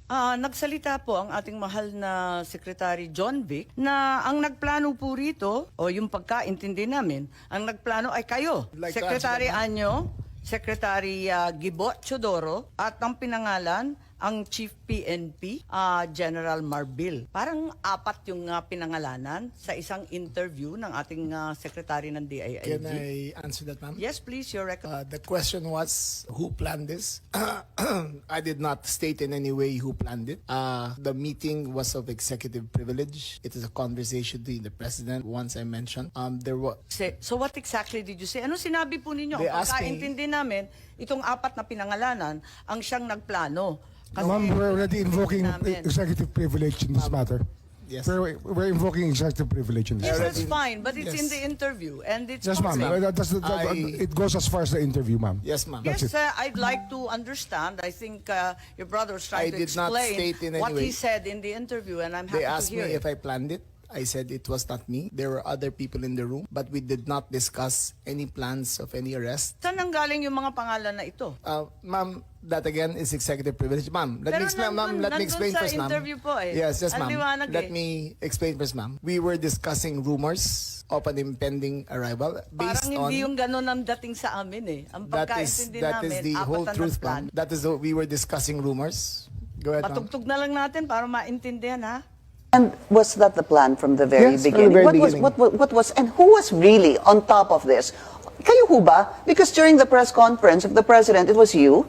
Nagsalita po ang ating mahal na Secretary John Vic na ang nagplano po rito, o yung pagkaintindi namin, ang nagplano ay kayo, Like to Secretary answer that, Anyo, Secretary Gibo Chodoro, at ang pinangalan, ang Chief PNP, General Marbil. Parang apat yung pinangalanan sa isang interview ng ating Secretary ng DILG. Can I answer that, ma'am? Yes, please, your The question was, who planned this? I did not state in any way who planned it. The meeting was of executive privilege. It is a conversation between the president. Once I mentioned, there was. So what exactly did you say? Ano sinabi po ninyo? They Ang asked me- pagkaintindi namin, itong apat na pinangalanan, ang siyang nagplano. Ma'am, we're already invoking namin. executive privilege in this matter. Yes. We're invoking executive privilege in this. Yes, that's Already- fine, but it's in Yes. the interview and it's Yes, ma'am. public. It goes as far as the interview, ma'am. Yes, ma'am. Yes, That's it. I'd like to understand. I think your brother was trying I to did not explain state in any what he way. said in the interview, and I'm happy They asked to hear me it. if I planned it. I said it was not me. There were other people in the room, but we did not discuss any plans of any arrest. Saan nanggaling yung mga pangalan na ito? Ma'am, that again is executive privilege. Ma'am, let Pero me explain, ma'am. Let me nandun explain sa first, ma'am. interview po eh. Yes, yes, Ang ma'am. liwanag Let eh. me explain first, ma'am. We were discussing rumors of an impending arrival based Parang on. hindi yung ganun ang dating sa amin eh. Ang That pagkaintindi is namin, the apat whole na truth, nagplano. ma'am. That is we were discussing rumors. Go ahead, ma'am. Patugtog na lang natin para maintindihan ha. And was that the plan from the very Yes, from the beginning? very what beginning. what was, and who was really on top of this? Kayo ho ba? Because during the press conference of the president, it was you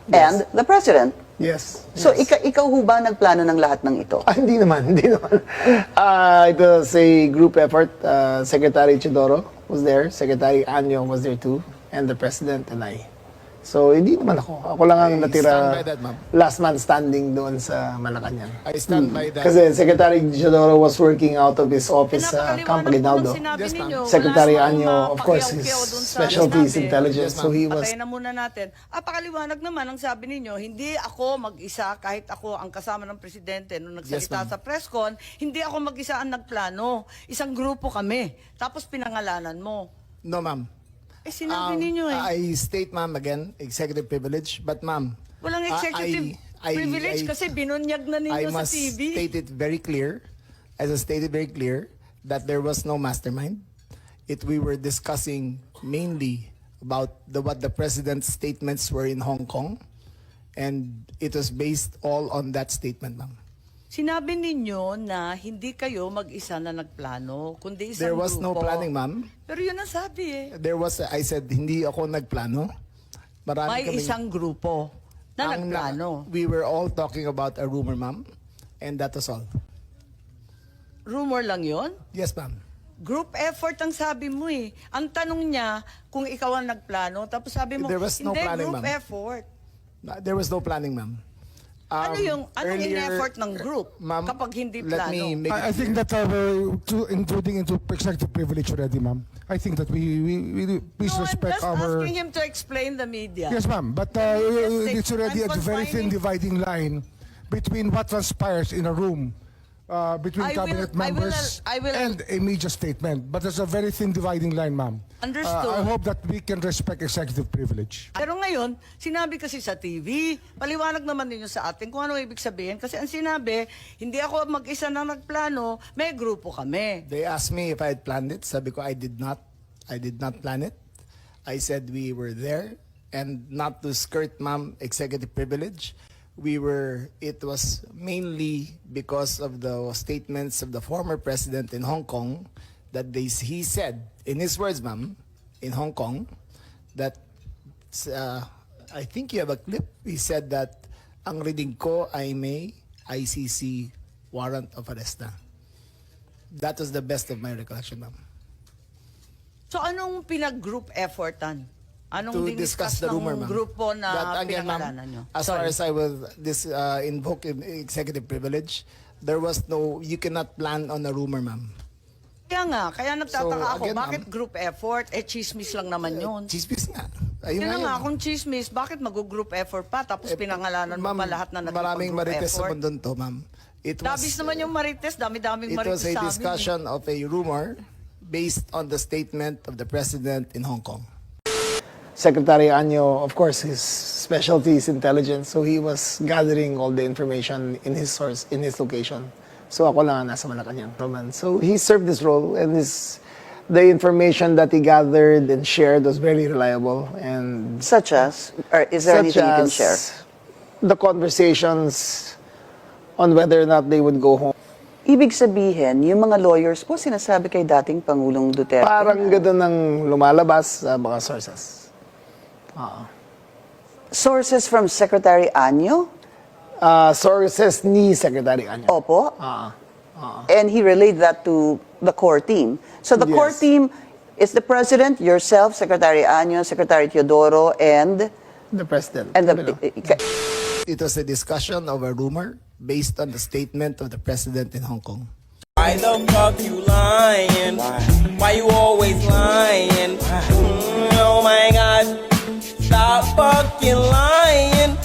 and the president. Yes. So yes. ikaw ho ba nagplano ng lahat ng ito? Hindi naman, hindi naman. It was a group effort. Secretary Chidoro was there, Secretary Anyo was there too, and the President and I. So, hindi naman ako. Ako lang ang I natira stand by that, ma'am. last man standing doon sa Malacanang. I stand by that. Kasi Secretary Chidoro was working out of his office sa Napakaliwanag Camp po Aguinaldo. nung sinabi Yes, ma'am. ninyo. Wala Secretary namang Anyo, of course, his pakiyaw-kiyaw dun sa specialty is sinabi. intelligence. Yes, So he was. Patayin na muna natin. Pakaliwanag naman ang sabi ninyo, hindi ako mag-isa kahit ako ang kasama ng presidente nung Yes, nagsalita ma'am. sa press con, hindi ako mag-isa ang nagplano. Isang grupo kami. Tapos pinangalanan mo. No, ma'am. Sinabi ninyo eh. I state, ma'am, again, executive privilege. But, ma'am, Walang executive privilege kasi binunyag na I ninyo sa must TV. state it very clear, as I stated very clear, that there was no mastermind. We were discussing mainly about what the president's statements were in Hong Kong, and it was based all on that statement, ma'am. Sinabi ninyo na hindi kayo mag-isa na nagplano, kundi isang There was no grupo. planning, ma'am. Pero yun ang sabi eh. I said, hindi ako nagplano. Marami May kaming- isang grupo na ang nagplano. We were all talking about a rumor, ma'am, and that was all. Rumor lang yon. Yes, ma'am. Group effort ang sabi mo eh. Ang tanong niya kung ikaw ang nagplano, tapos sabi mo, There was no hindi, planning, group ma'am. effort. There was no planning, ma'am. Anong Earlier- in-effort ng group Ma'am, kapag hindi let plano? me make I think that including into executive privilege already, ma'am. I think that we please No, I'm respect just our. asking him to explain the media. Yes, ma'am. But Yes, it's already I'm a very thin confining- dividing line between what transpires in a room between cabinet members I will- and a media statement. But there's a very thin dividing line, ma'am. Understood. I hope that we can respect executive privilege. Pero ngayon, sinabi kasi sa TV, paliwanag naman ninyo sa atin kung ano ibig sabihin. Kasi ang sinabi, hindi ako mag-isa na nagplano, may grupo kami. They asked me if I had planned it. Sabi ko, I did not. I did not plan it. I said we were there, and not to skirt, ma'am, executive privilege. It was mainly because of the statements of the former president in Hong Kong that he said, in his words, ma'am, in Hong Kong, that, I think you have a clip, he said that, ang reading ko ay may ICC warrant of arrest na. That was the best of my recollection, ma'am. So anong pinag-group effortan? Anong To diniscuss discuss the rumor, ng ma'am. grupo na That, again, ma'am, pinangalanan nyo? as far Sorry. as I will invoke executive privilege, there was you cannot plan on a rumor, ma'am. Kaya nagtataka So, ako, again, bakit ma'am, group effort? Chismis lang naman yun. Chismis nga. Ayun Yun na nga, yun. kung chismis, bakit mag-group effort pa? Tapos pinangalanan mo Ma'am, pa lahat na maraming nag-group marites sa effort. mundo to, ma'am. Dabis naman yung marites, dami-daming It marites was a sa amin. discussion of a rumor based on the statement of the president in Hong Kong. Secretary Anyo, of course, his specialty is intelligence, so he was gathering all the information in his source, in his location. So ako lang ang nasa Malacanang. So he served this role, and the information that he gathered and shared was very reliable. And Such as, or is there such anything you can as share? the conversations on whether or not they would go home. Ibig sabihin, yung mga lawyers po sinasabi kay dating Pangulong Duterte. Parang gano'n ang lumalabas sa mga sources. Sources from Secretary Anyo? Sources ni Secretary Anyo. Opo. And he relayed that to the core team. So the core Yes. team is the President, yourself, Secretary Anyo, Secretary Teodoro, and The President. the... It was a discussion of a rumor based on the statement of the President in Hong Kong. Why the fuck you lying? Why you always lying? Oh my god, stop fucking lying.